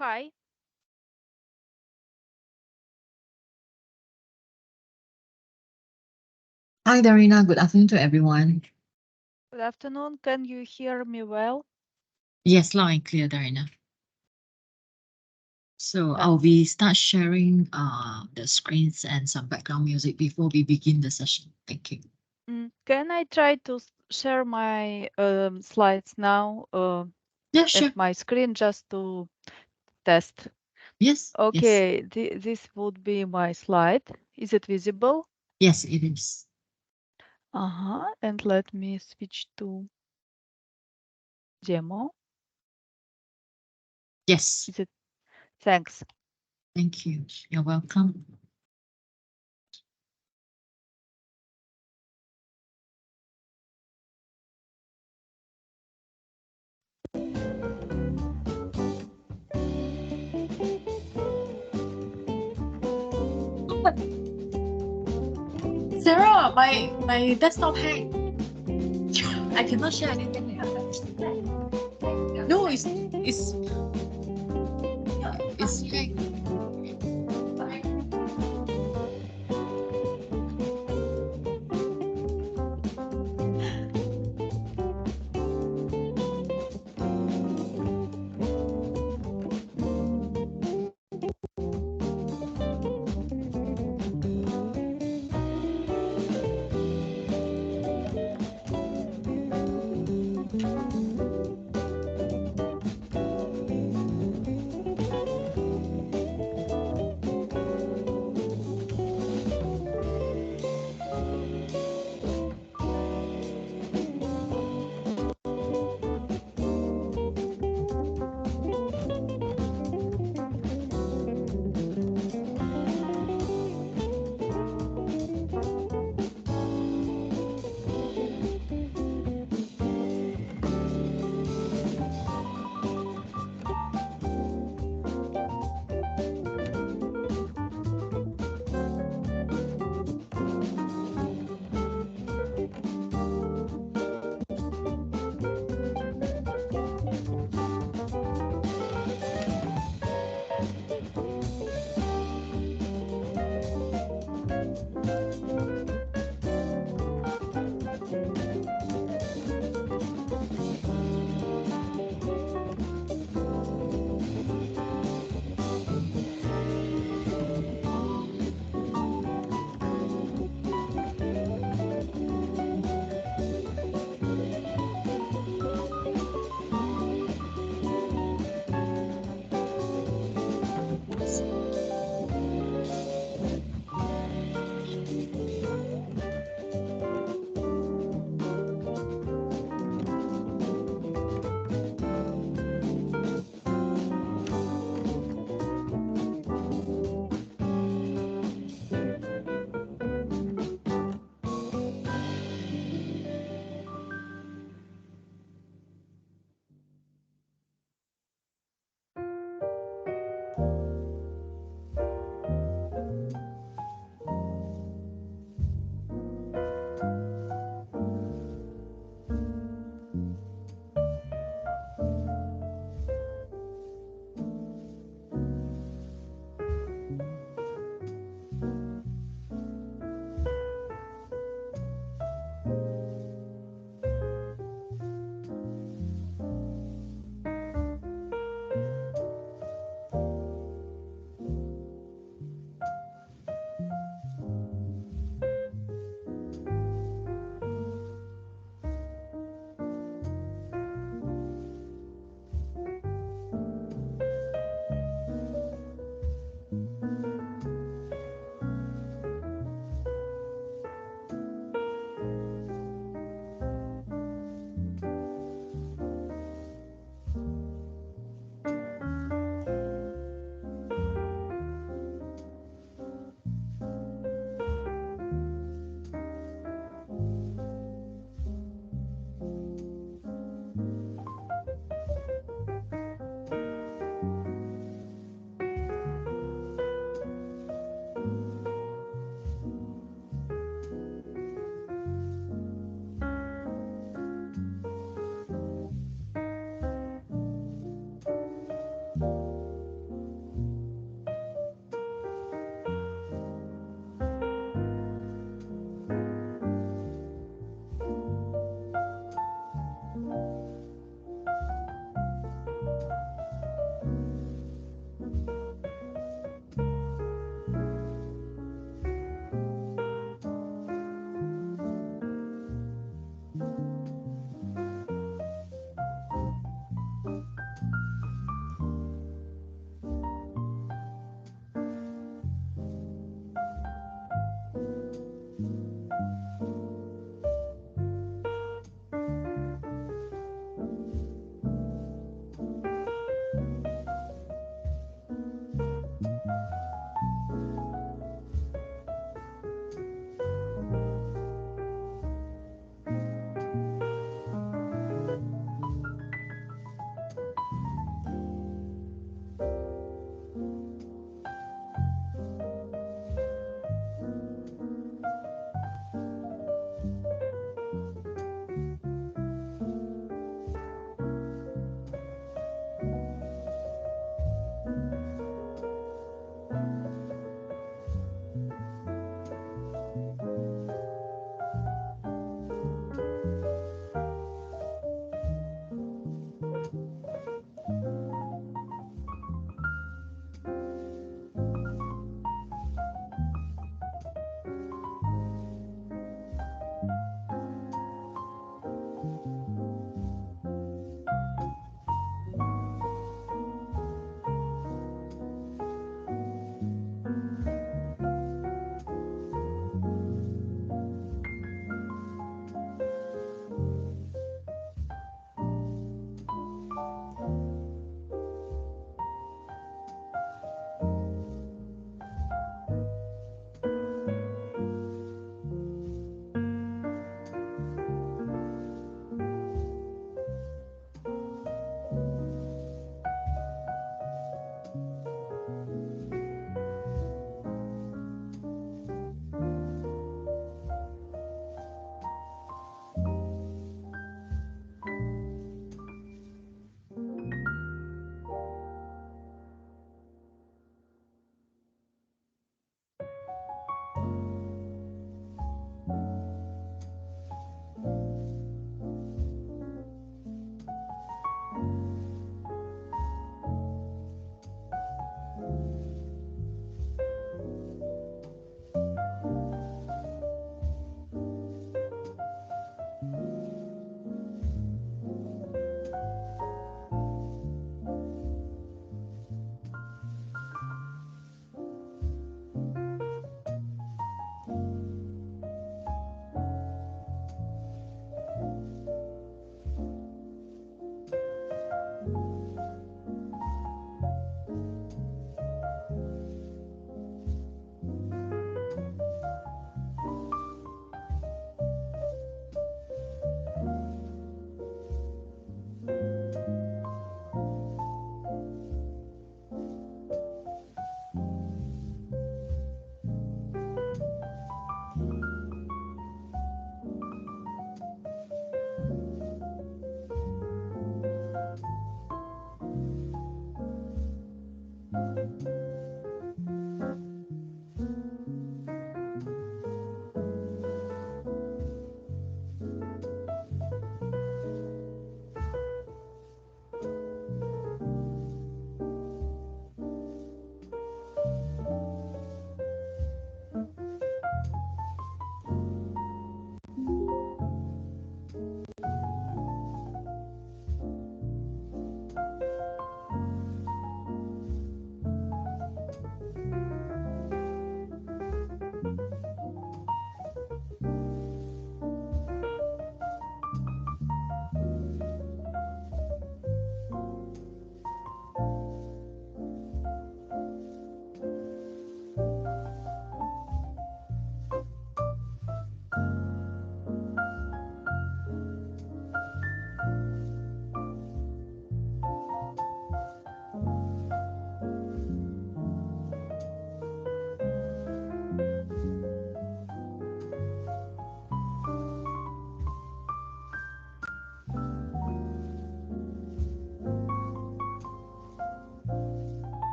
Hi, Hi, Darina. Good afternoon to everyone. good afternoon. Can you hear me well? Yes, loud and clear, Darina. So I'll Thanks. be start sharing the screens and some background music before we begin the session. Thank you. Can I try to share my slides now Yeah, and sure. my screen just to test? Yes, yes, Okay, this would be my slide. Is it visible? yes, it is. And let me switch to demo. Yes, Is it? Thanks. thank you. You're welcome. Sarah, my desktop hang. I cannot share anything. No, it's hang.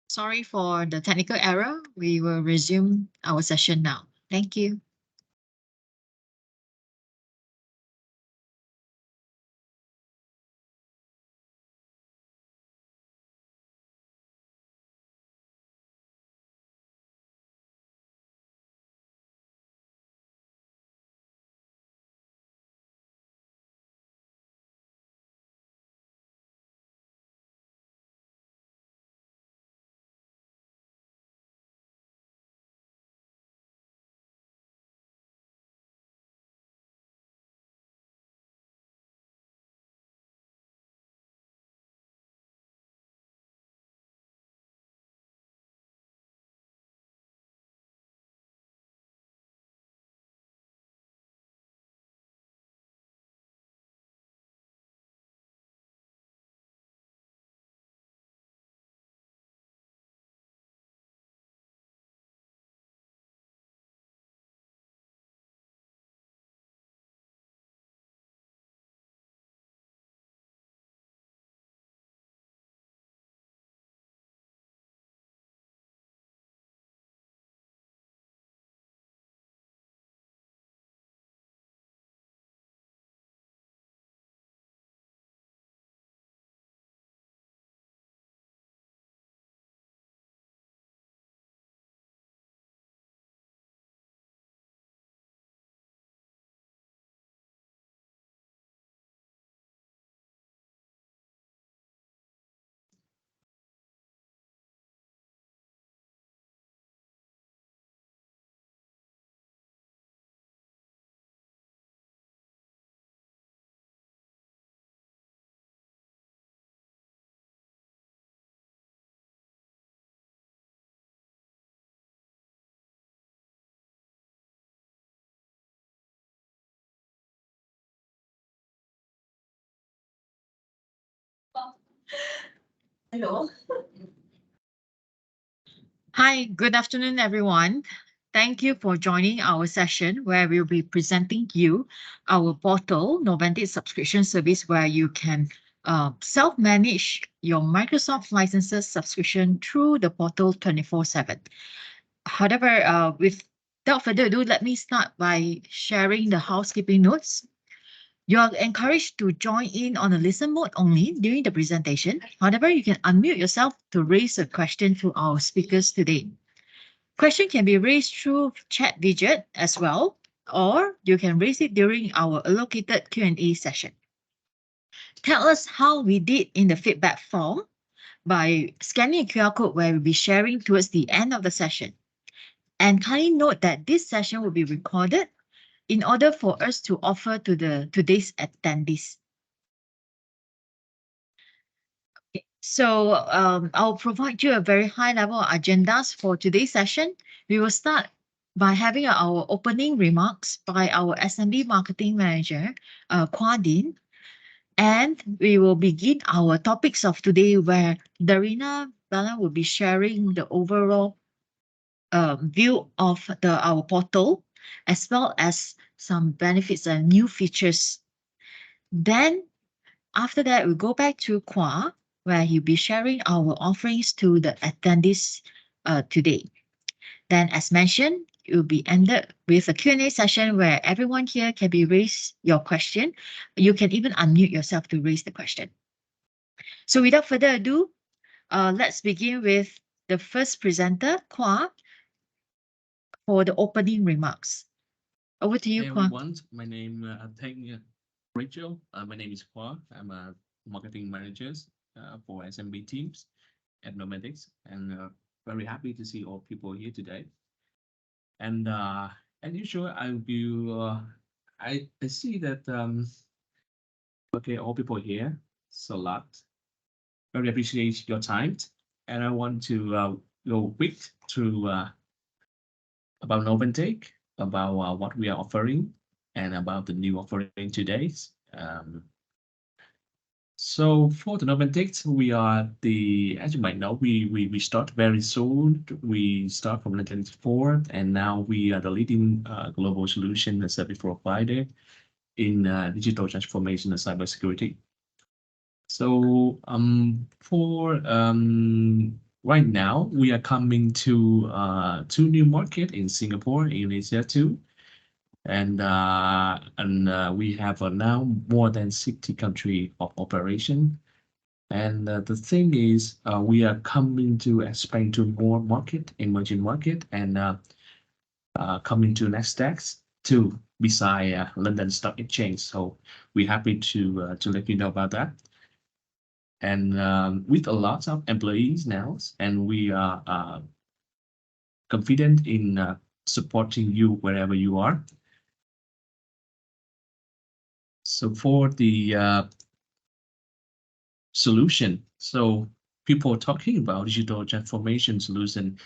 Sorry for the technical error. We will resume our session now. Thank you. Hello. Hi, good afternoon, everyone. Thank you for joining our session where we'll be presenting you our portal, Noventiqs subscription service, where you can self-manage your Microsoft licenses subscription through the portal 24/7. However, without further ado, let me start by sharing the housekeeping notes. You are encouraged to join in on a listen mode only during the presentation. However, you can unmute yourself to raise a question to our speakers today. Question can be raised through chat widget as well, or you can raise it during our allocated Q&A session. Tell us how we did in the feedback form by scanning a QR code where we'll be sharing towards the end of the session. And kindly note that this session will be recorded in order for us to offer to today's attendees. So I'll provide you a very high level agendas for today's session. We will start by having our opening remarks by our SMB marketing manager, Kwa Din. And we will begin our topics of today where Darina Bala will be sharing the overall view of our portal, as well as some benefits and new features. Then after that, we go back to Kwa, where he'll be sharing our offerings to the attendees today. Then, as mentioned, it will be ended with a Q&A session where everyone here can be raise your question. You can even unmute yourself to raise the question. So without further ado, let's begin with the first presenter, Kwa, for the opening remarks. Over to you, Hey Kwa. everyone, my name thank Rachel. My name is Kwa. I'm a marketing manager for SMB teams at Noventiqs, and very happy to see all people here today. And as usual, I will. I see that okay, all people here, it's a lot. Very appreciate your time, and I want to go quick through about Noventiq, about what we are offering, and about the new offering today. So for the Noventiqs, we are as you might know, we start very soon. We start from 1994, and now we are the leading global solution and service provider in digital transformation and cybersecurity. So for right now we are coming to two new market in Singapore, Indonesia too, and we have now more than 60 country of operation. And the thing is, we are coming to expand to more market, emerging market, and coming to Nasdaq too, beside London Stock Exchange. So we're happy to let you know about that. And with a lot of employees now, and we are confident in supporting you wherever you are. So for the solution, so people talking about digital transformation solution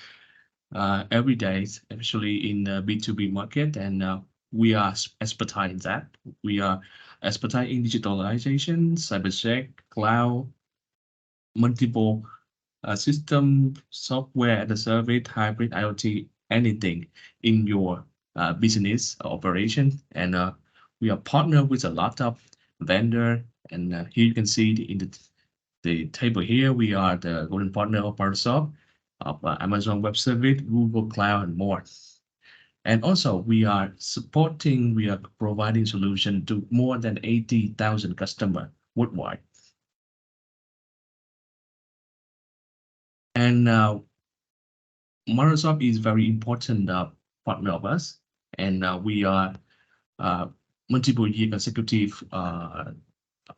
every day, especially in the B2B market, and we are expertise in that. We are expertise in digitalization, cybersec, cloud, multiple system, software as a service, hybrid IoT, anything in your business operation. And we are partnered with a lot of vendor. And here you can see in the table here, we are the golden partner of Microsoft, of Amazon Web Service, Google Cloud, and more. And also we are providing solution to more than 80,000 customers worldwide. And Microsoft is very important partner of us, and we are multiple year consecutive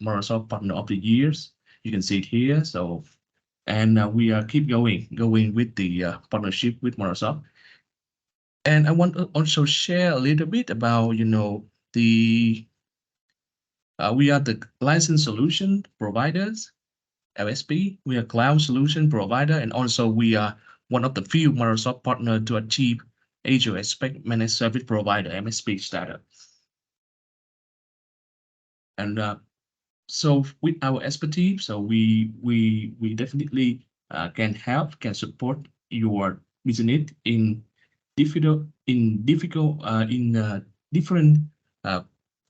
Microsoft Partner of the Years. You can see it here. So, and we are keep going with the partnership with Microsoft. And I want to also share a little bit about, the we are the license solution providers, LSP. We are cloud solution provider, and also we are one of the few Microsoft partner to achieve Azure Aspect Managed Service Provider (MSP) status. And so with our expertise, so we definitely can support your business in different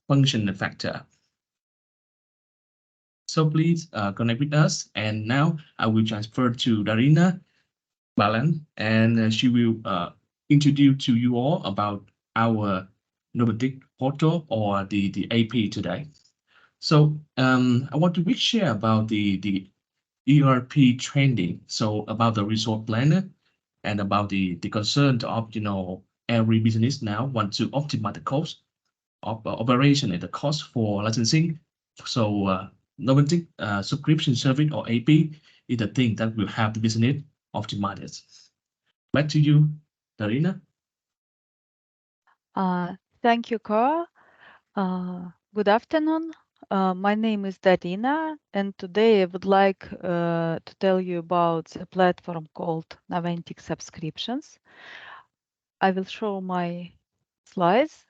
function factor. So please connect with us. And now I will transfer to Darina Balan, and she will introduce to you all about our Noventiqs portal or the AP today. So I want to share about the ERP trending. So about the resource planner and about the concern of every business now want to optimize the cost of operation and the cost for licensing. So Noventiqs subscription service or AP is the thing that will help the business optimize it. Back to you, Darina. Thank you, Carl. Good afternoon. My name is Darina, and today I would like to tell you about a platform called Noventiqs Subscriptions. I will show my slides.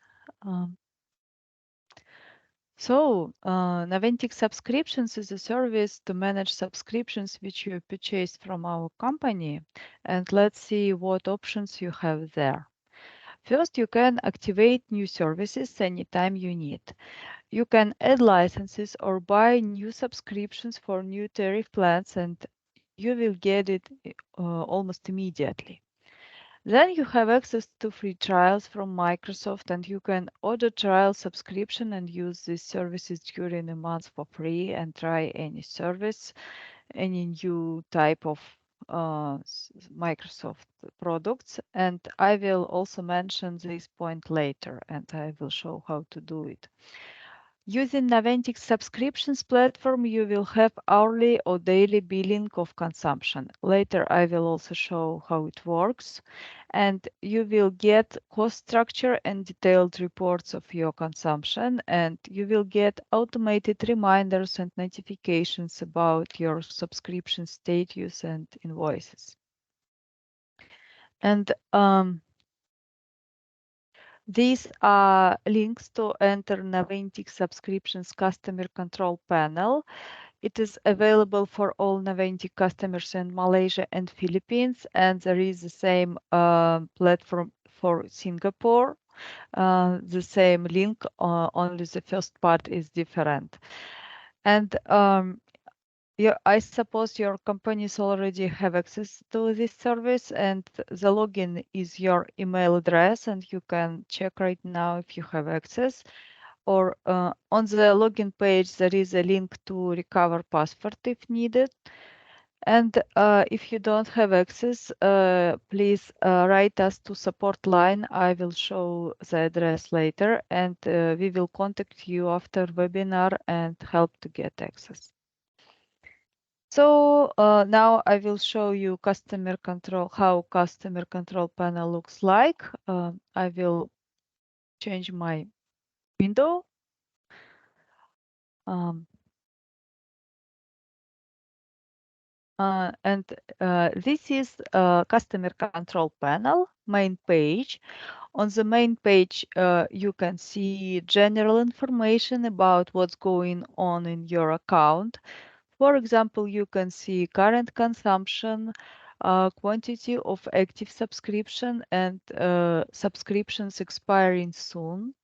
Noventiqs Subscriptions is a service to manage subscriptions which you purchase from our company, and let's see what options you have there. First, you can activate new services anytime you need. You can add licenses or buy new subscriptions for new tariff plans, and you will get it almost immediately. Then you have access to free trials from Microsoft, and you can order trial subscription and use these services during a month for free and try any service, any new type of Microsoft products. And I will also mention this point later, and I will show how to do it. Using Noventiqs subscriptions platform, you will have hourly or daily billing of consumption. Later, I will also show how it works. And you will get cost structure and detailed reports of your consumption. And you will get automated reminders and notifications about your subscription status and invoices. And these are links to enter Noventiqs subscriptions customer control panel. It is available for all Noventiqs customers in Malaysia and Philippines, and there is the same platform for Singapore. The same link, only the first part is different. And I suppose your companies already have access to this service, and the login is your email address, and you can check right now if you have access. Or on the login page, there is a link to recover password if needed. And if you don't have access, please write us to support line. I will show the address later, and we will contact you after webinar and help to get access. So now I will show you customer control, how customer control panel looks like. I will change my window. Um, and this is customer control panel, main page. On the main page, you can see general information about what's going on in your account. For example, you can see current consumption, quantity of active subscription, and subscriptions expiring soon.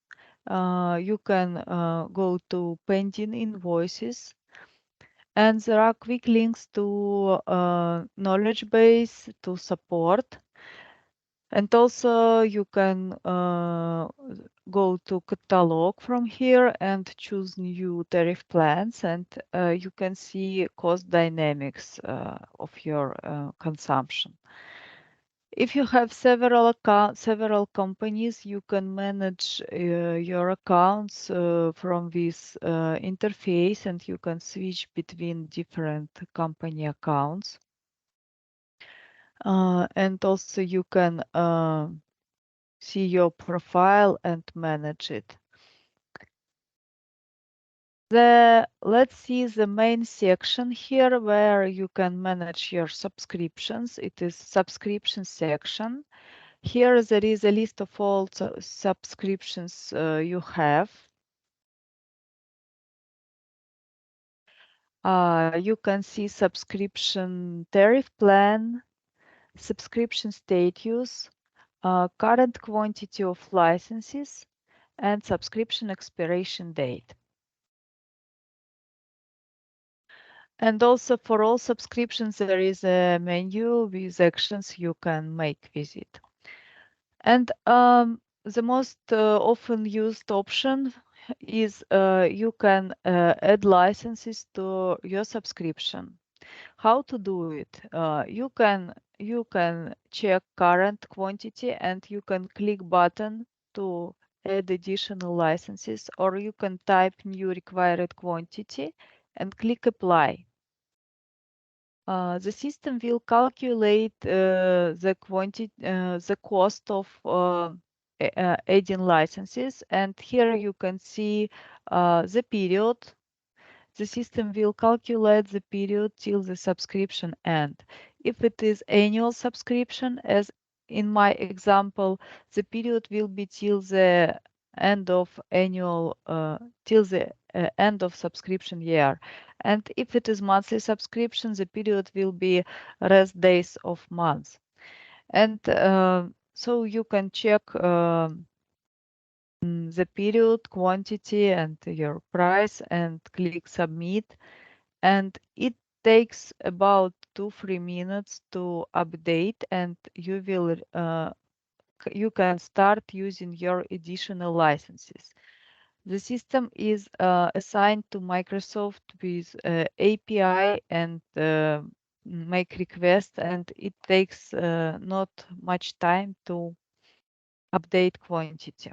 You can go to pending invoices, and there are quick links to knowledge base, to support. And also you can go to catalog from here and choose new tariff plans, and you can see cost dynamics of your consumption. If you have several companies, you can manage your accounts from this interface, and you can switch between different company accounts. And also you can see your profile and manage it. Let's see the main section here where you can manage your subscriptions. It is subscription section. Here there is a list of all subscriptions you have. You can see subscription tariff plan, subscription status, current quantity of licenses, and subscription expiration date. And also for all subscriptions, there is a menu with actions you can make with it. And the most often used option is you can add licenses to your subscription. How to do it? You can check current quantity, and you can click button to add additional licenses, or you can type new required quantity and click apply. The system will calculate the cost of adding licenses, and here you can see the period. The system will calculate the period till the subscription end. If it is annual subscription, as in my example, the period will be till the end of end of subscription year. And if it is monthly subscription, the period will be rest days of months. And so you can check the period, quantity, and your price, and click submit. And it takes about 2-3 minutes to update, and you can start using your additional licenses. The system is assigned to Microsoft with API and make requests, and it takes not much time to update quantity.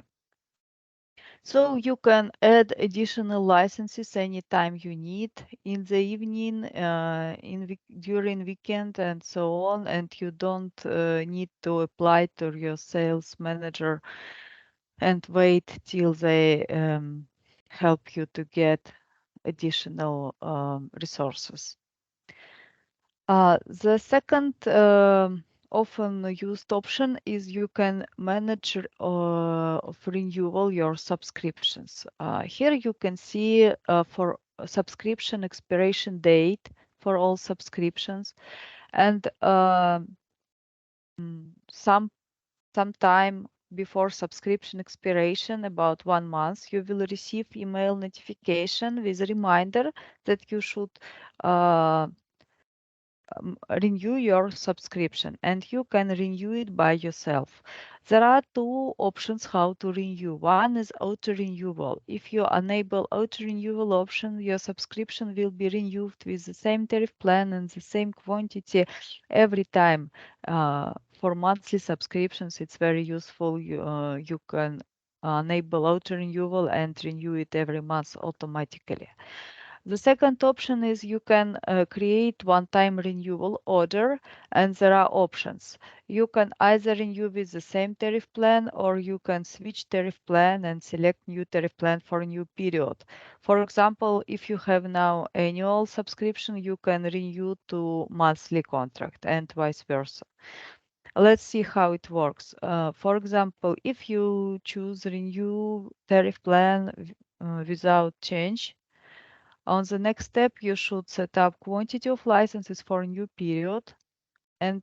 So you can add additional licenses anytime you need, in the evening, during weekend, and so on, and you don't need to apply to your sales manager and wait till they help you to get additional resources. The second often used option is you can manage of renewal your subscriptions. Here you can see for subscription expiration date for all subscriptions, and sometime before subscription expiration, about 1 month, you will receive email notification with a reminder that you should renew your subscription, and you can renew it by yourself. There are two options how to renew. One is auto renewal. If you enable auto renewal option, your subscription will be renewed with the same tariff plan and the same quantity every time. For monthly subscriptions, it's very useful. You can enable auto renewal and renew it every month automatically. The second option is you can create one-time renewal order, and there are options. You can either renew with the same tariff plan, or you can switch tariff plan and select new tariff plan for a new period. For example, if you have now annual subscription, you can renew to monthly contract and vice versa. Let's see how it works. For example, if you choose renew tariff plan without change, on the next step, you should set up quantity of licenses for a new period. And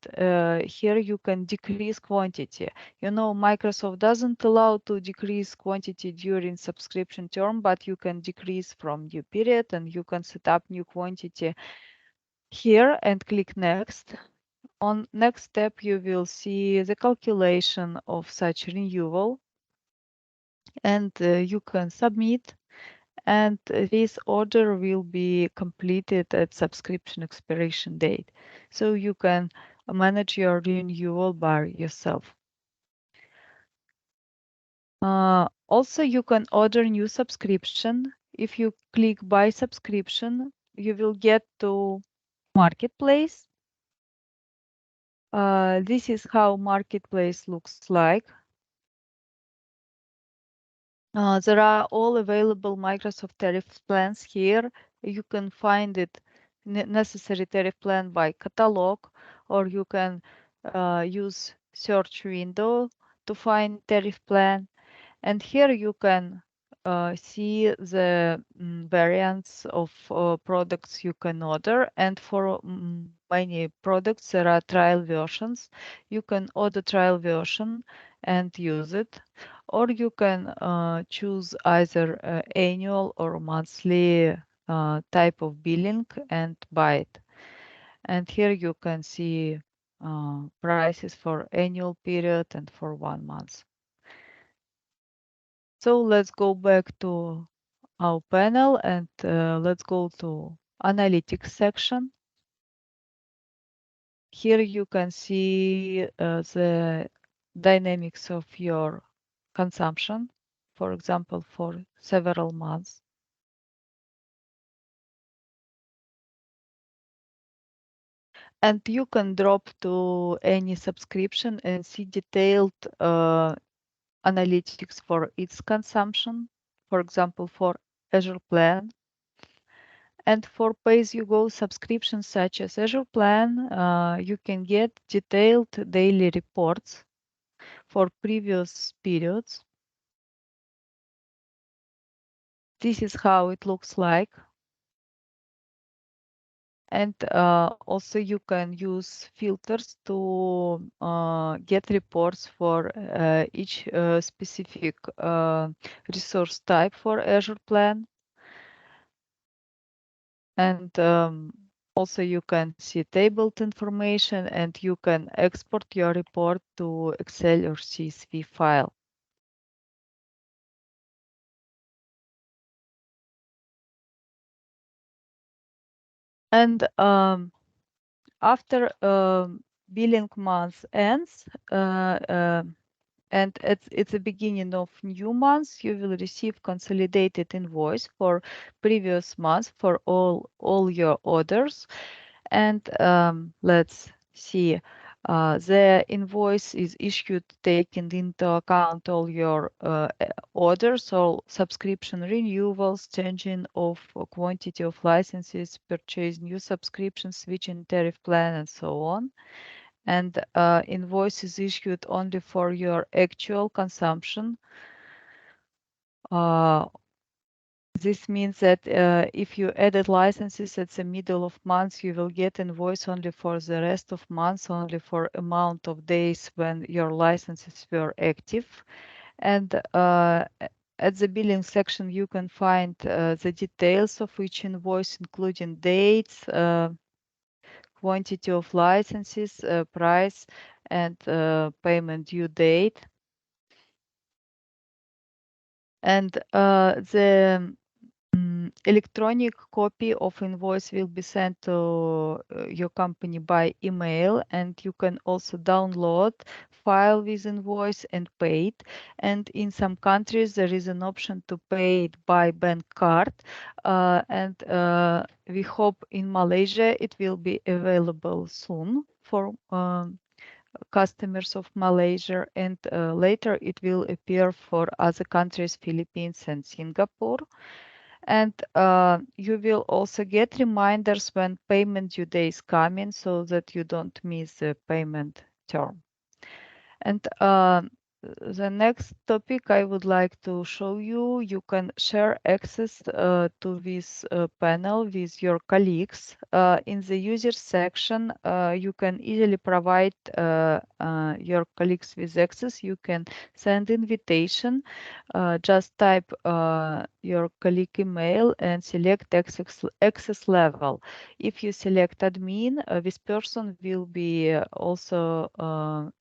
here you can decrease quantity. You know, Microsoft doesn't allow to decrease quantity during subscription term, but you can decrease from new period and you can set up new quantity here and click next. On next step, you will see the calculation of such renewal, and you can submit, and this order will be completed at subscription expiration date. So you can manage your renewal by yourself. Also, you can order new subscription. If you click buy subscription, you will get to marketplace. This is how marketplace looks like. There are all available Microsoft tariff plans here. You can find it necessary tariff plan by catalog, or you can use search window to find tariff plan. And here you can see the variants of products you can order. And for many products, there are trial versions. You can order trial version and use it. Or you can choose either annual or monthly type of billing and buy it. And here you can see prices for annual period and for 1 month. So let's go back to our panel and let's go to analytics section. Here you can see the dynamics of your consumption, for example, for several months. And you can drop to any subscription and see detailed analytics for its consumption, for example, for Azure Plan. And for pay-as-you-go subscriptions such as Azure Plan, you can get detailed daily reports for previous periods. This is how it looks like. And also you can use filters to get reports for each specific resource type for Azure Plan. And also you can see tabled information, and you can export your report to Excel or CSV file. And after billing month ends, and it's the beginning of new month, you will receive consolidated invoice for previous month for all your orders. And let's see, the invoice is issued taking into account all your orders, all subscription renewals, changing of quantity of licenses, purchase new subscriptions, switching tariff plan, and so on. And invoice is issued only for your actual consumption. This means that if you added licenses at the middle of month, you will get invoice only for the rest of months, only for amount of days when your licenses were active. And at the billing section, you can find the details of each invoice, including dates, quantity of licenses, price, and payment due date. And the electronic copy of invoice will be sent to your company by email, and you can also download file with invoice and pay it. And in some countries there is an option to pay it by bank card, and we hope in Malaysia it will be available soon for customers of Malaysia, and later it will appear for other countries, Philippines and Singapore. And you will also get reminders when payment due day is coming so that you don't miss the payment term. And the next topic I would like to show you, you can share access to this panel with your colleagues. In the user section, you can easily provide your colleagues with access. You can send invitation, just type your colleague email and select access level. If you select admin, this person will be also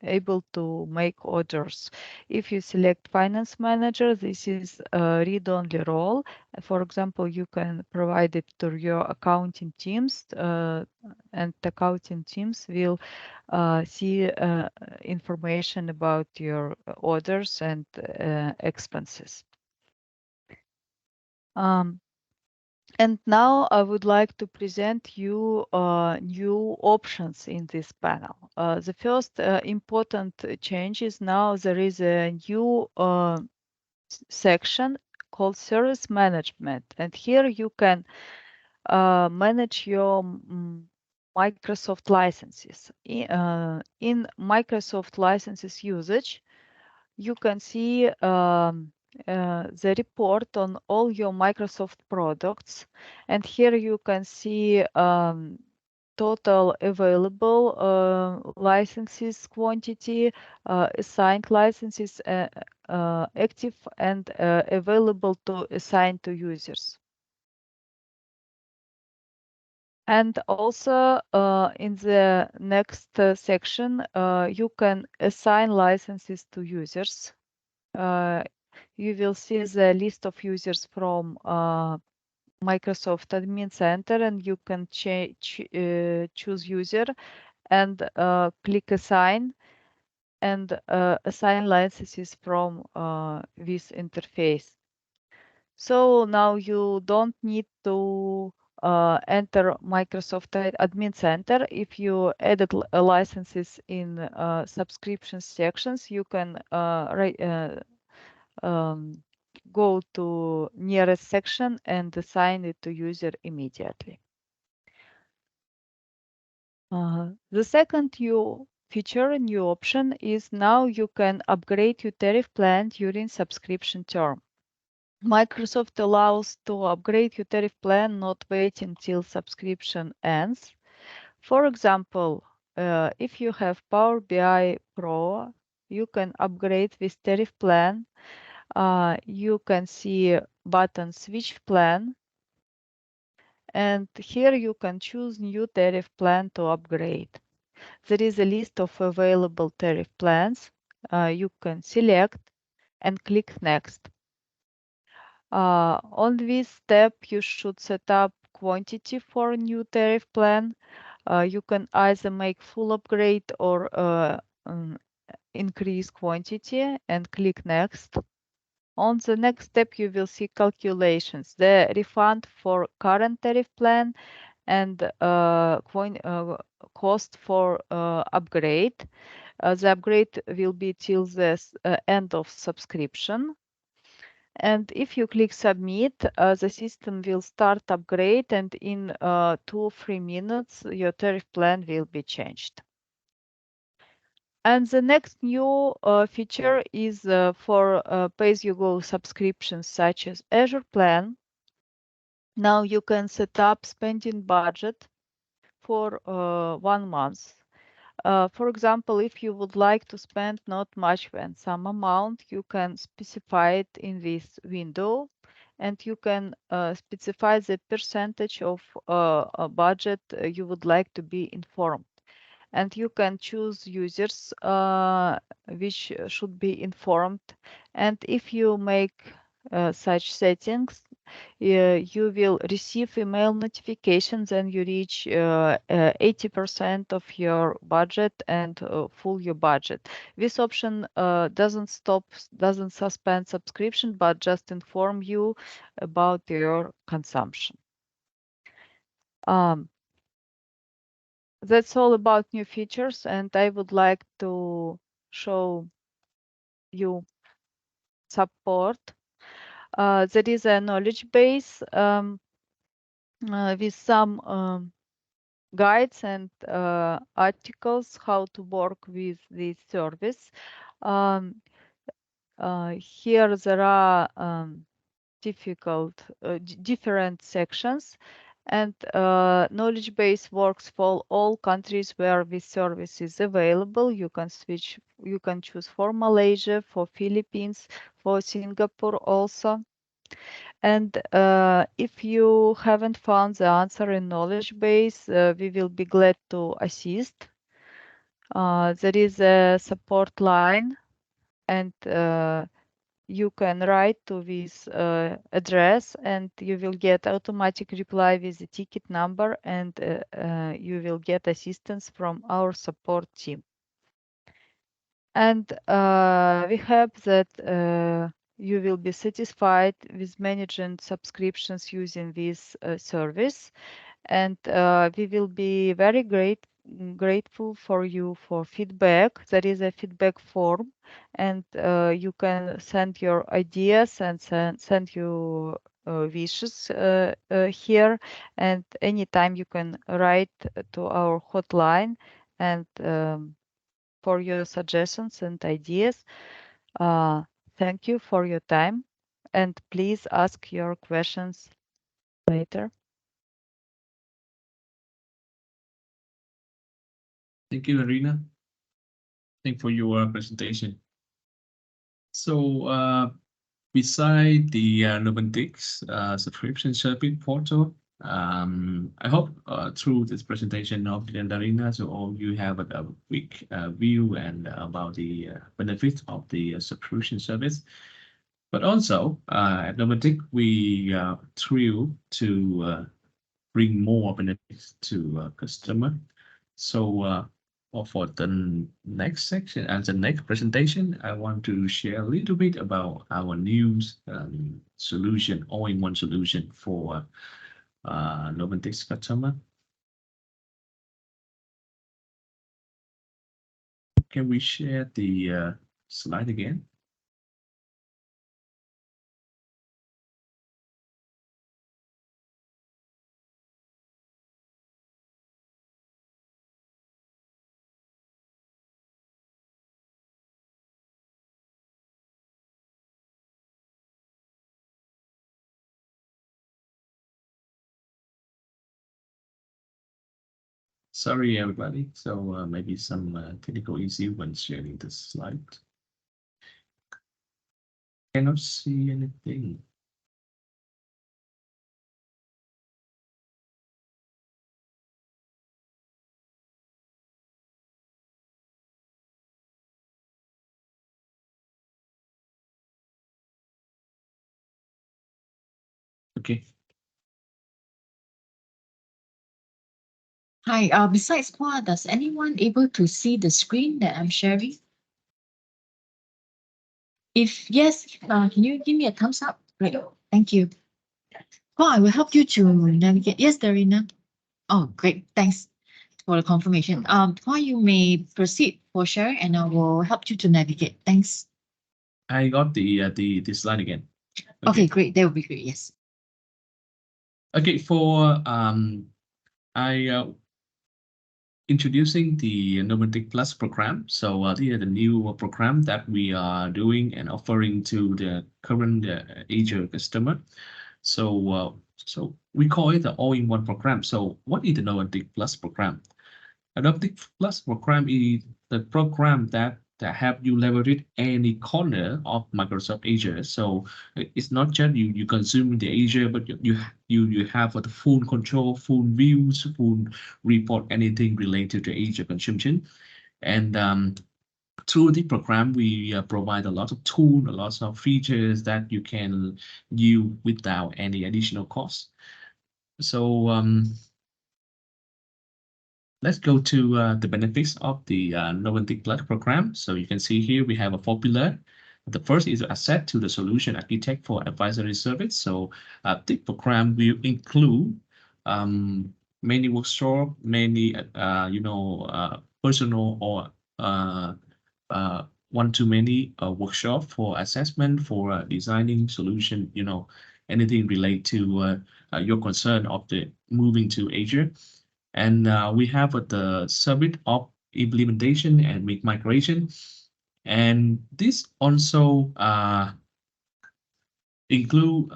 able to make orders. If you select finance manager, this is a read-only role. For example, you can provide it to your accounting teams, and accounting teams will see information about your orders and expenses. And now I would like to present you new options in this panel. The first important change is now there is a new section called Service Management. And here you can manage your Microsoft licenses. In Microsoft licenses usage, you can see the report on all your Microsoft products. And here you can see total available licenses quantity, assigned licenses, active and available to assign to users. And also in the next section, you can assign licenses to users. You will see the list of users from Microsoft Admin Center, and you can choose user and click assign and assign licenses from this interface. So now you don't need to enter Microsoft Admin Center. If you added licenses in subscription sections, you can go to nearest section and assign it to user immediately. The second new feature, new option is now you can upgrade your tariff plan during subscription term. Microsoft allows to upgrade your tariff plan, not waiting until subscription ends. For example, if you have Power BI Pro, you can upgrade this tariff plan. You can see button switch plan, and here you can choose new tariff plan to upgrade. There is a list of available tariff plans. You can select and click next. On this step, you should set up quantity for a new tariff plan. You can either make full upgrade or increase quantity and click next. On the next step, you will see calculations, the refund for current tariff plan and cost for upgrade. The upgrade will be till the end of subscription. And if you click submit, the system will start upgrade, and in 2 or 3 minutes, your tariff plan will be changed. And the next new feature is for pay-as-you-go subscriptions such as Azure Plan. Now you can set up spending budget for 1 month. For example, if you would like to spend not much when some amount, you can specify it in this window, and you can specify the percentage of a budget you would like to be informed. And you can choose users which should be informed. And if you make such settings, you will receive email notifications and you reach 80% of your budget and full your budget. This option doesn't suspend subscription, but just inform you about your consumption. That's all about new features, and I would like to show you support. There is a knowledge base with some guides and articles how to work with this service. Here there are different sections, and knowledge base works for all countries where this service is available. You can choose for Malaysia, for Philippines, for Singapore also. And if you haven't found the answer in knowledge base, we will be glad to assist. There is a support line, and you can write to this address, and you will get automatic reply with the ticket number, and you will get assistance from our support team. And we hope that you will be satisfied with managing subscriptions using this service, and we will be very grateful for you for feedback. There is a feedback form, and you can send your ideas and send your wishes here, and anytime you can write to our hotline and for your suggestions and ideas. Thank you for your time, and please ask your questions later. Thank you, Arina. Thank you for your presentation. So, beside the Noventiqs subscription service portal, I hope through this presentation of the Arina, so all you have a quick view and about the benefits of the subscription service. But also, at Noventiq, we are thrilled to bring more benefits to customer. So, for the next section and the next presentation, I want to share a little bit about our new solution, all-in-one solution for Noventiqs customer. Can we share the slide again? Sorry, everybody. So maybe some technical issue when sharing the slide. Cannot see anything. Okay. Hi, besides Hua, does anyone able to see the screen that I'm sharing? If yes, can you give me a thumbs up? Great, thank you. Hua, I will help you to navigate. Yes, Darina. Oh, great, thanks for the confirmation. Hua, you may proceed for sharing and I will help you to navigate. Thanks. I got the slide again. Okay, great. That would be great. Yes. Okay, for I introducing the Noventiq Plus program. So this is the new program that we are doing and offering to the current Asia customer. So So we call it the all-in-one program. So what is the Noventiqs Plus program? A Noventiqs Plus program is the program that help you leverage any corner of Microsoft Azure. So it's not just you consume the Azure, but you have the full control, full views, full report, anything related to Azure consumption. And through the program, we provide a lot of tools, a lot of features that you can use without any additional cost. So let's go to the benefits of the Noventiqs Plus program. So you can see here we have a 4 pillar. The first is asset to the solution architect for advisory service. So the program will include many workshop, many personal or one-to-many workshop for assessment, for designing solution, anything related to your concern of the moving to Azure. And we have the service of implementation and migration. And this also include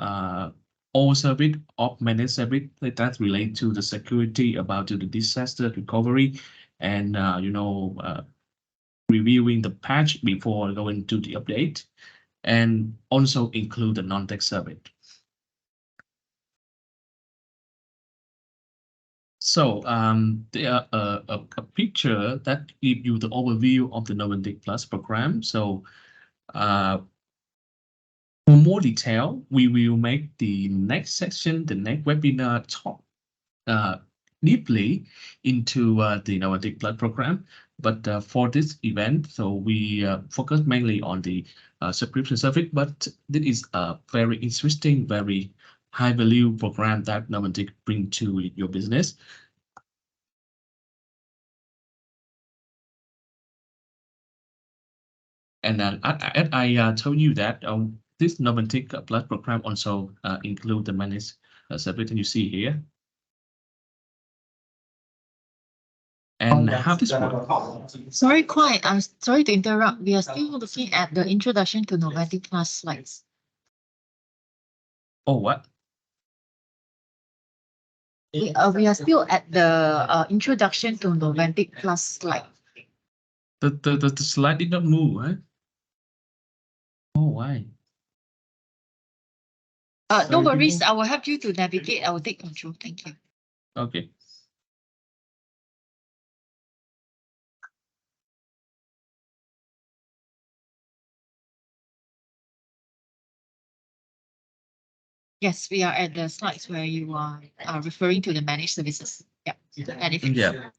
all service of managed service that relate to the security, about to the disaster recovery, and reviewing the patch before going to the update, and also include the non-tech service. So there are a picture that gives you the overview of the Noventiqs Plus program. So for more detail, we will make the next section, the next webinar, talk deeply into the Noventiqs Plus program. But for this event, so we focus mainly on the subscription service. But this is a very interesting, very high value program that Noventiqs bring to your business. And I told you that this Noventiqs Plus program also include the managed service, and you see here. And how this works? Sorry, sorry to interrupt. We are still looking at the introduction to Noventiqs Plus slides. Oh, what? We are still at the introduction to Noventiqs Plus slide. The slide did not move, huh? Oh, why? No worries. I will help you to navigate. I will take control. Thank you. Okay. Yes, we are at the slides where you are referring to the managed services. Yeah. Yeah.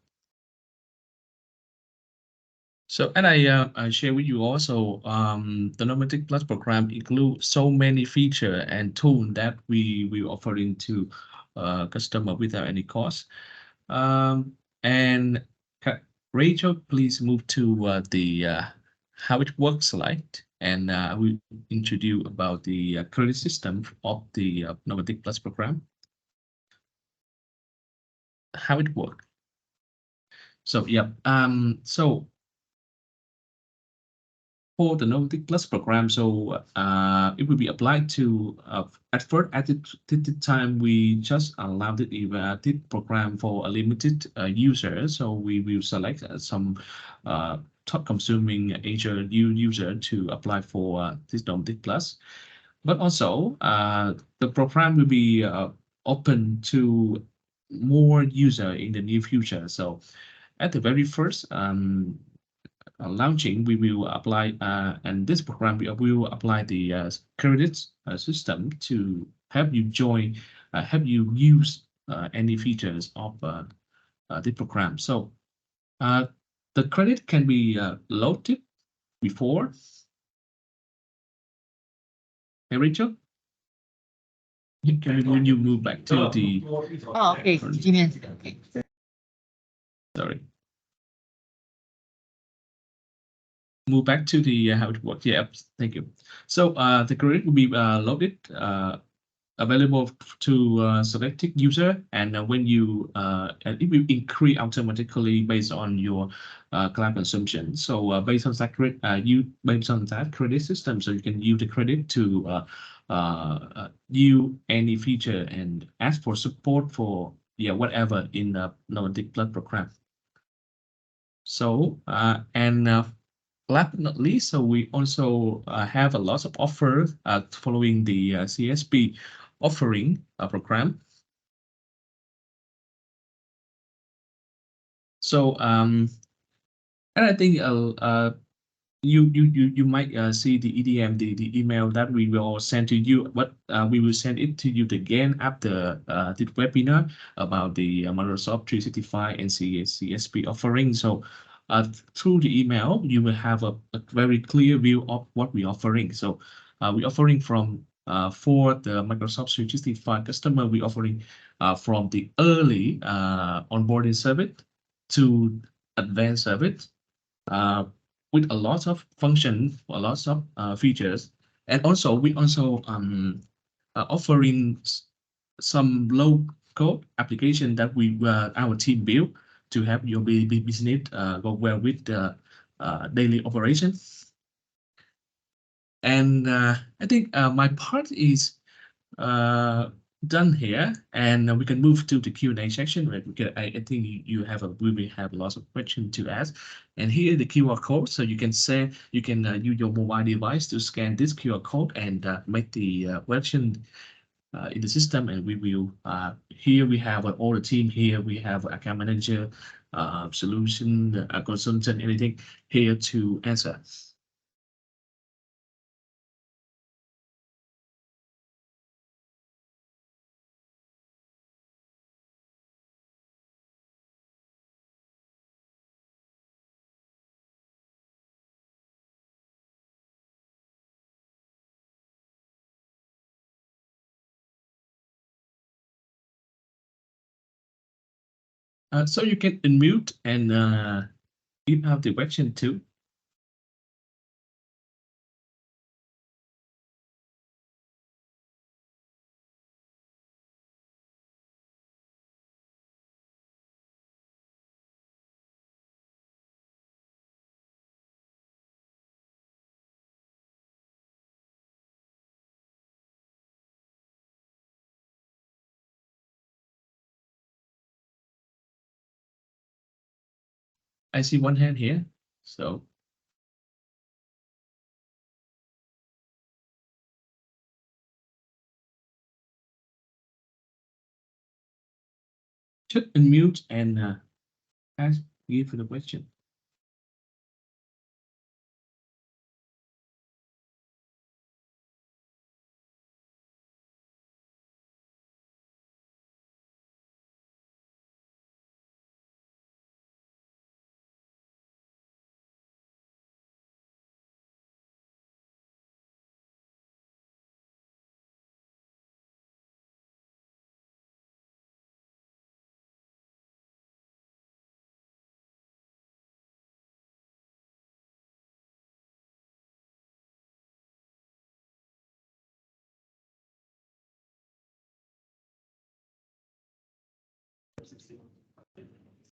So, and I share with you also, the Noventiqs Plus program includes so many features and tools that we offering to customer without any cost. And Rachel, please move to the how it works slide, and I will introduce about the credit system of the Noventiqs Plus program. How it works. So yeah, so for the Noventiqs Plus program, so it will be applied to at first at the time we just allowed the program for a limited user. So we will select some top consuming Azure user to apply for this Noventiqs Plus. But also the program will be open to more user in the near future. So at the very first launching, we will apply, and this program we will apply the credit system to help you join, help you use any features of the program. So the credit can be loaded before. Hey, Rachel, when you move back to the. Oh, okay. Give me a second. Okay. Sorry. Move back to the how it works. Yeah, thank you. So the credit will be loaded, available to selected user, and when you it will increase automatically based on your cloud consumption. So based on that credit, based on that credit system, so you can use the credit to you any feature and ask for support for whatever in the Noventiqs Plus program. So last but not least, so we also have a lot of offers following the CSP offering program. So and I think you might see the EDM, the email that we will send to you, but we will send it to you again after the webinar about the Microsoft 365 and CSP offering. So through the email, you will have a very clear view of what we're offering. So we're offering from for the Microsoft 365 customer, we're offering from the early onboarding service to advanced service. With a lot of function, a lot of features, and also we also offering some low code application that we our team built to help your business go well with the daily operation. And I think my part is done here, and we can move to the Q&A section where I think you have we will have lots of questions to ask. And here the QR code, so you can use your mobile device to scan this QR code and make the question in the system, and we will here we have all the team here. We have account manager, solution consultant, anything here to answer. So you can unmute and give out the question too. I see one hand here, so. Just unmute and ask, give the question.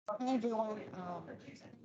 Hi everyone.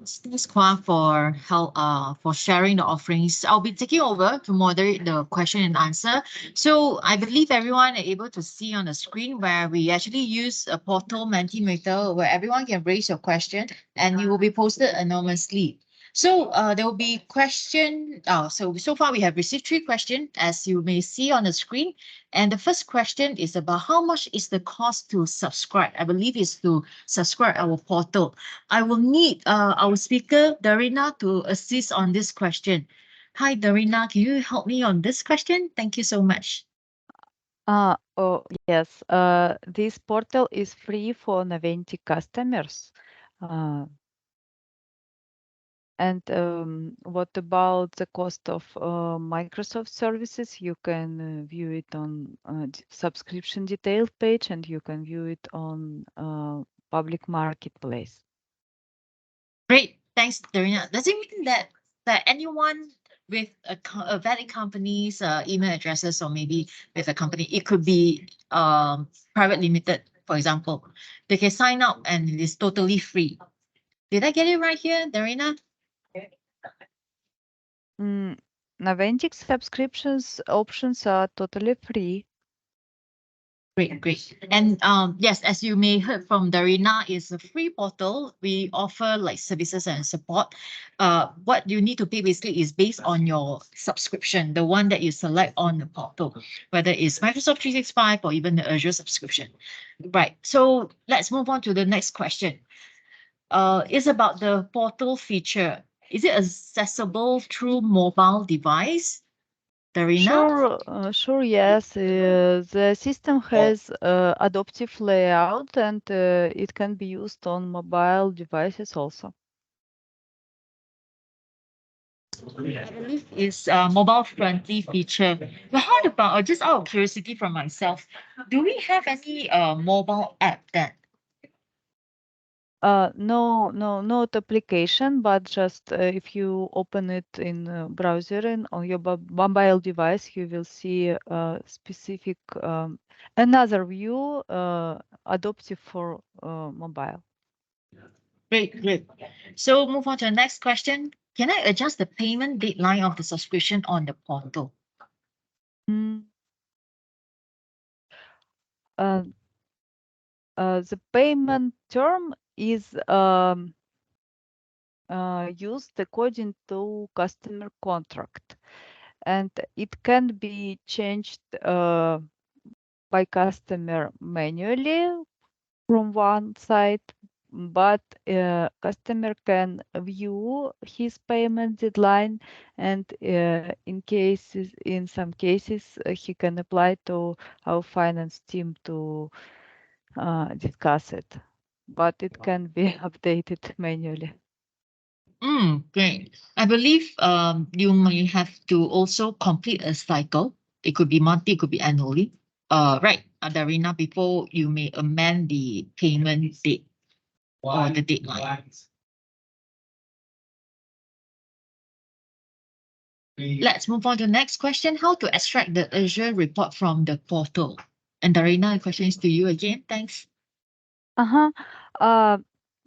Thanks, Kwa, for help for sharing the offerings. I'll be taking over to moderate the question and answer. So I believe everyone are able to see on the screen where we actually use a portal Mentimeter where everyone can raise your question and it will be posted anonymously. So there will be question. So far we have received 3 questions, as you may see on the screen. And the first question is about how much is the cost to subscribe? I believe it's to subscribe our portal. I will need our speaker, Darina, to assist on this question. Hi, Darina, can you help me on this question? Thank you so much. Oh, yes. This portal is free for Noventiqs customers. And what about the cost of Microsoft services? You can view it on subscription detailed page, and you can view it on public marketplace. Great, thanks, Darina. Does it mean that anyone with a valid company's email addresses, or maybe with a company, it could be private limited, for example, they can sign up and it is totally free? Did I get it right here, Darina? Mm, Noventiqs subscriptions options are totally free. Great, great. And yes, as you may heard from Darina, it's a free portal. We offer like services and support. What you need to pay basically is based on your subscription, the one that you select on the portal, whether it's Microsoft 365 or even the Azure subscription. Right. So let's move on to the next question. It's about the portal feature. Is it accessible through mobile device? Darina? Sure, yes. The system has adaptive layout and it can be used on mobile devices also. I believe it's a mobile friendly feature. But how about, just out of curiosity from myself, do we have any mobile app that? No, not application, but just if you open it in browser and on your mobile device, you will see a specific another view adaptive for mobile. Great, great. So move on to the next question. Can I adjust the payment deadline of the subscription on the portal? Mm. Uh, the payment term is used according to customer contract, and it can be changed by customer manually from one side, but customer can view his payment deadline, and in some cases, he can apply to our finance team to discuss it, but it can be updated manually. Great. I believe you may have to also complete a cycle. It could be monthly, it could be annually. Right, Darina, before you may amend the payment date or the deadline. Let's move on to the next question. How to extract the Azure report from the portal? And Darina, the question is to you again. Thanks. Uh-huh. Uh,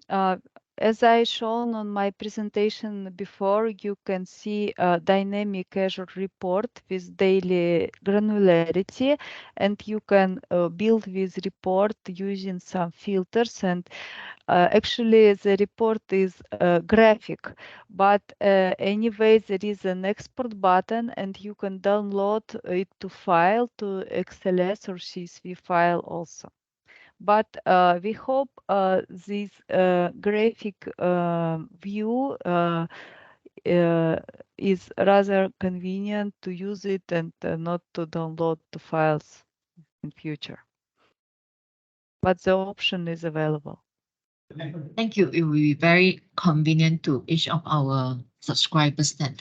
uh, as I shown on my presentation before, you can see a dynamic Azure report with daily granularity, and you can build this report using some filters. And actually, the report is graphic, but anyway, there is an export button, and you can download it to file, to XLS or CSV file also. But we hope this graphic view is rather convenient to use it and not to download the files in future. But the option is available. Thank you. It will be very convenient to each of our subscribers then.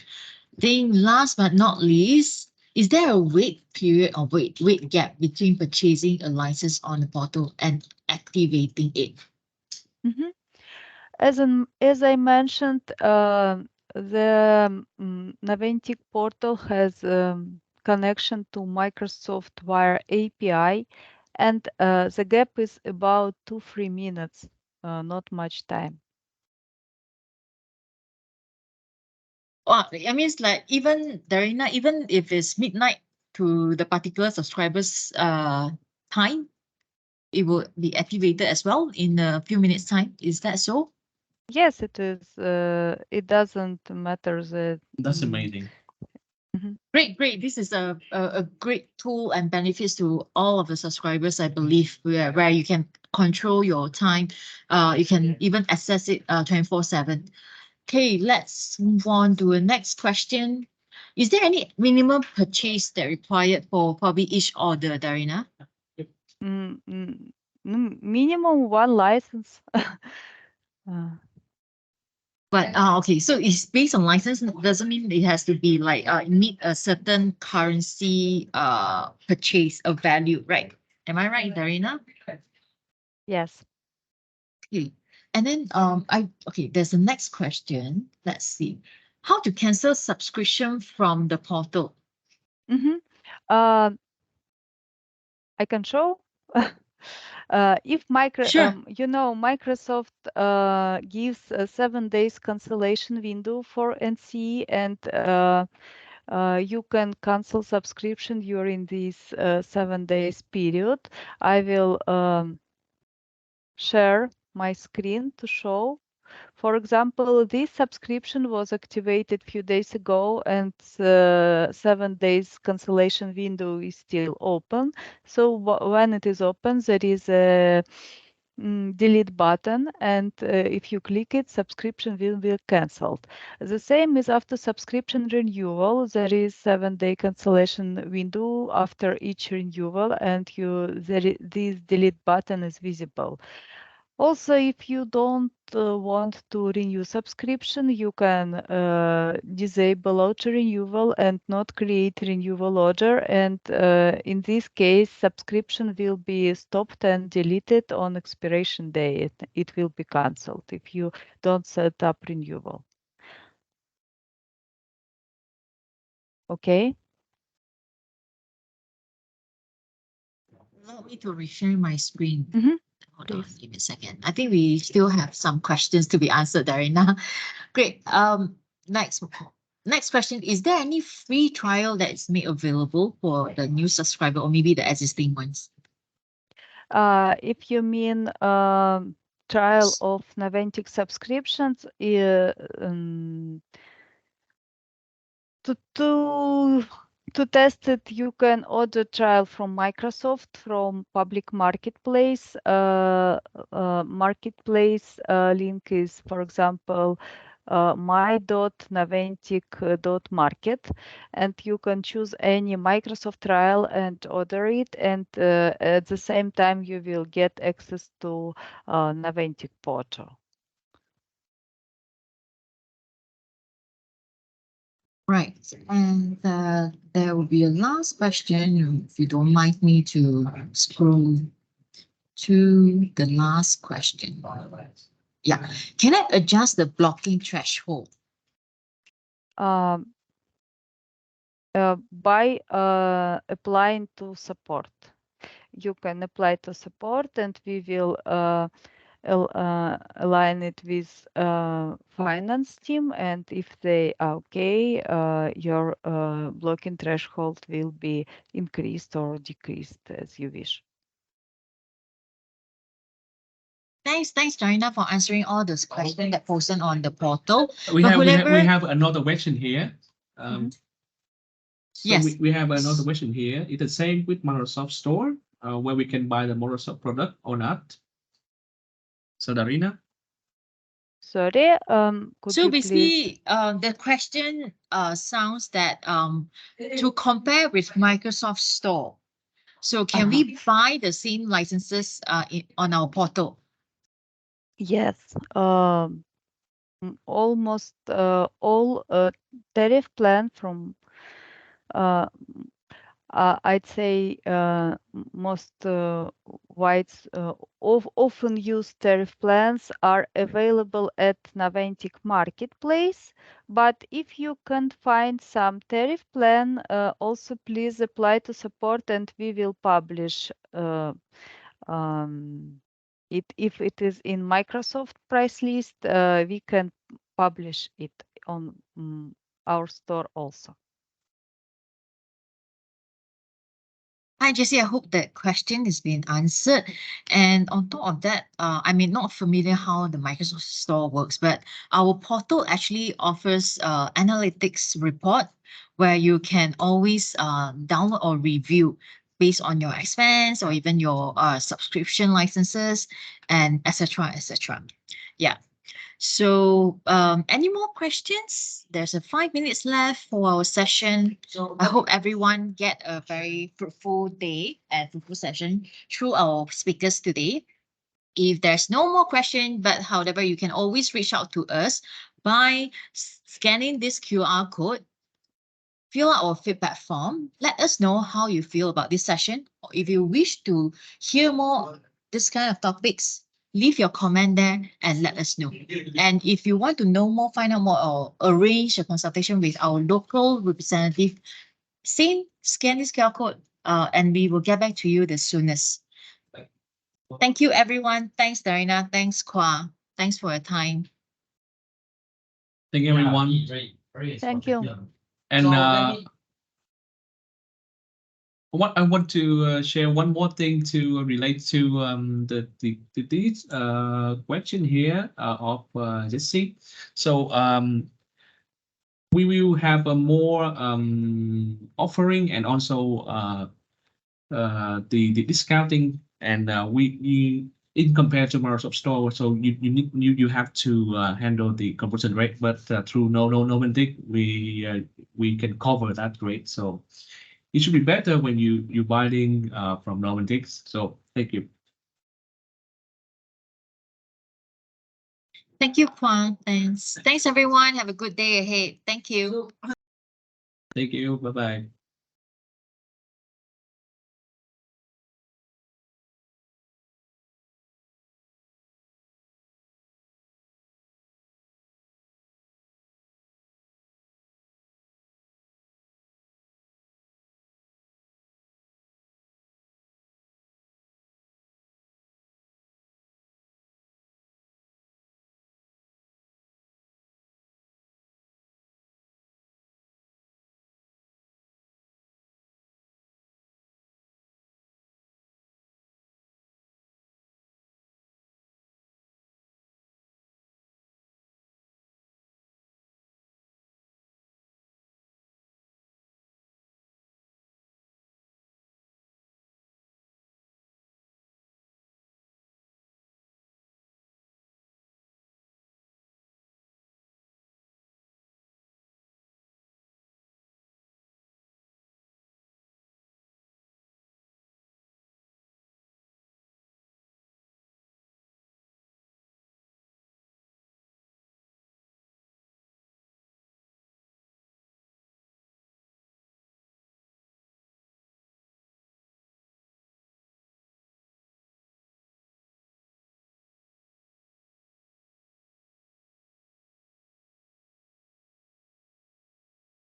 Then last but not least, is there a wait period or wait gap between purchasing a license on the portal and activating it? Mhm. As I mentioned, the Noventiq portal has connection to Microsoft via API, and the gap is about 2-3 minutes, not much time. Well, I mean, it's like even Darina, even if it's midnight to the particular subscriber's time, it will be activated as well in a few minutes' time. Is that so? Yes, it is. It doesn't matter that. That's amazing. Great, great. This is a great tool and benefits to all of the subscribers, I believe, where you can control your time. You can even access it 24/7. Okay, let's move on to the next question. Is there any minimum purchase that required for probably each order, Darina? Minimum one license. But okay, so it's based on license. Doesn't mean it has to be like meet a certain currency purchase of value, right? Am I right, Darina? Yes. Okay. And then there's the next question. Let's see. How to cancel subscription from the portal? I can show. If Sure. Microsoft gives a 7 days cancellation window for NC, and You can cancel subscription during this 7 days period. I will share my screen to show. For example, this subscription was activated a few days ago and 7 days cancellation window is still open. So when it is open, there is a delete button, and if you click it, subscription will be cancelled. The same is after subscription renewal. There is 7-day cancellation window after each renewal, and this delete button is visible. Also, if you don't want to renew subscription, you can disable auto renewal and not create renewal order. And in this case, subscription will be stopped and deleted on expiration day. It will be cancelled if you don't set up renewal. Okay. Allow me to reshare my screen. Hold on, Please. give me a second. I think we still have some questions to be answered, Darina. Great. Next question. Is there any free trial that is made available for the new subscriber or maybe the existing ones? If you mean trial of Noventiqs subscriptions, to test it, you can order trial from Microsoft from public marketplace. Marketplace link is, for example, my.noventiq.market, and you can choose any Microsoft trial and order it, and at the same time you will get access to Noventiq portal. Right. And there will be a last question, if you don't mind me to scroll to the last question. Yeah. Can I adjust the blocking threshold? By applying to support. You can apply to support, and we will align it with finance team, and if they are okay, your blocking threshold will be increased or decreased as you wish. Thanks, Darina, for answering all those questions that posted on the portal. We have another question here. So yes, we have another question here. It's the same with Microsoft Store, where we can buy the Microsoft product or not. So Darina? Sorry, could so you basically, please? the question sounds that to compare with Microsoft Store, so can we buy the same licenses on our portal? Yes, almost all tariff plan from I'd say most often used tariff plans are available at Noventiq Marketplace. But if you can't find some tariff plan, also please apply to support, and we will publish it. If it is in Microsoft price list, we can publish it on our store also. Hi, Jessie. I hope that question has been answered. And on top of that, I may not familiar how the Microsoft Store works, but our portal actually offers analytics report where you can always download or review based on your expense or even your subscription licenses and etc. etc. Yeah. So any more questions? There's a 5 minutes left for our session. I hope everyone get a very fruitful day and fruitful session through our speakers today. If there's no more question, but however, you can always reach out to us by scanning this QR code, fill out our feedback form, let us know how you feel about this session, or if you wish to hear more this kind of topics, leave your comment there and let us know. And if you want to know more, find out more, or arrange a consultation with our local representative, same, scan this QR code and we will get back to you the soonest. Thank you, everyone. Thanks, Darina. Thanks, Kwa. Thanks for your time. Thank you, everyone. Thank you. And what I want to share one more thing to relate to this question here of Jesse. So we will have a more offering and also the discounting, and we in compared to Microsoft Store, so you have to handle the conversion rate, but through Noventiqs we can cover that rate. So it should be better when you buying from Noventiqs. So thank you. Thank you, Kwan. Thanks everyone. Have a good day ahead. Thank you. Thank you. Bye bye.